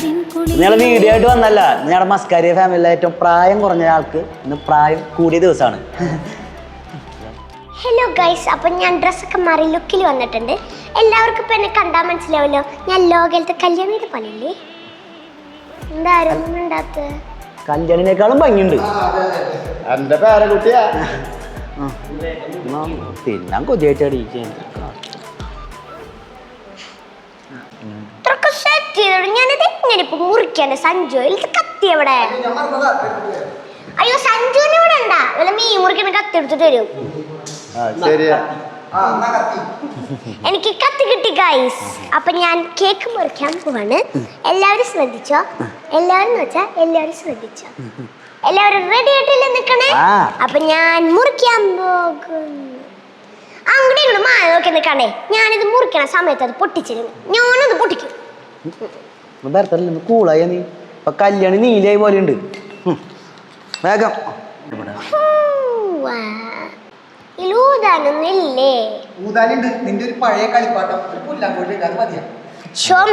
നിങ്ങളെ വീഡിയോ ആയിട്ട് വന്നല്ല, ഞങ്ങളുടെ മസ്കാരിയ ഫാമിലിയിലെ ഏറ്റവും പ്രായം കുറഞ്ഞ ആൾക്ക് ഇന്ന് പ്രായം കൂടിയ ദിവസമാണ്. ഹലോ ഗൈസ്, അപ്പം ഞാൻ ഡ്രസ്സൊക്കെ മാറി ലുക്കിൽ വന്നിട്ടുണ്ട്. എല്ലാവർക്കും ഇപ്പം എന്നെ കണ്ടാൽ മനസ്സിലാവല്ലോ, ഞാൻ ലോകലത്തെ കല്യാണിയുടെ പണിയില്ലേ. എന്തായാലും ഉണ്ടാത്ത കല്യാണിനേക്കാളും ഭംഗിയുണ്ട്. എന്റെ പേരക്കുട്ടിയാ തിന്നാൻ കൊതിയായിട്ടടി. ഞാനത് എങ്ങനെ ഇപ്പൊ മുറിക്കണ്ട? സഞ്ജു കത്തി എവിടെ? അയ്യോ, സഞ്ജുവിന് ഇവിടെ ഉണ്ടാ വല്ല മീൻ മുറിക്കണ കത്തി എടുത്തിട്ട് വരും. എനിക്ക് കത്തി കിട്ടി ഗൈസ്. അപ്പൊ ഞാൻ കേക്ക് മുറിക്കാൻ പോവാണ്. എല്ലാവരും ശ്രദ്ധിച്ചോ. എല്ലാവരും വെച്ചാ എല്ലാവരും ശ്രദ്ധിച്ചോ. എല്ലാവരും റെഡി ആയിട്ടില്ല നിക്കണേ. അപ്പൊ ഞാൻ മുറിക്കാൻ പോകുന്നു. അങ്ങോട്ട് ഇങ്ങോട്ട് മാറി നോക്കി നിൽക്കണേ. ഞാനിത് മുറിക്കണ സമയത്ത് അത് പൊട്ടിച്ചിരുന്നു. ഞാനത് പൊട്ടിക്കും. കൂളായ നീ ഇപ്പൊ കല്യാണി നീലായി പോലെ ഉണ്ട്. വേഗം ഊതാനൊന്നില്ലേ? നിന്റെ ഒരു പഴയ കളിപ്പാട്ടം മതിയാ.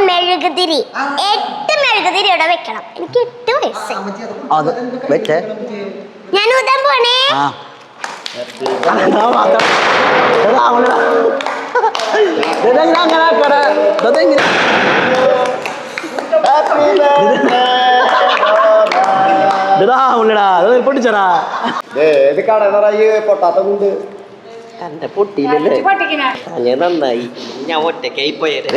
മെഴുകുതിരി 8 മെഴുകുതിരി ഇവിടെ വെക്കണം. എനിക്ക് 8 വയസ്സായി. ഞാൻ ഊതാൻ പോണേ. പൊട്ടിച്ചടാ. പൊട്ടാത്ത കൊണ്ട് എന്റെ പൊട്ടിയില്ലല്ലേ? നന്നായി. ഞാൻ ഒറ്റക്കായി പോയത്.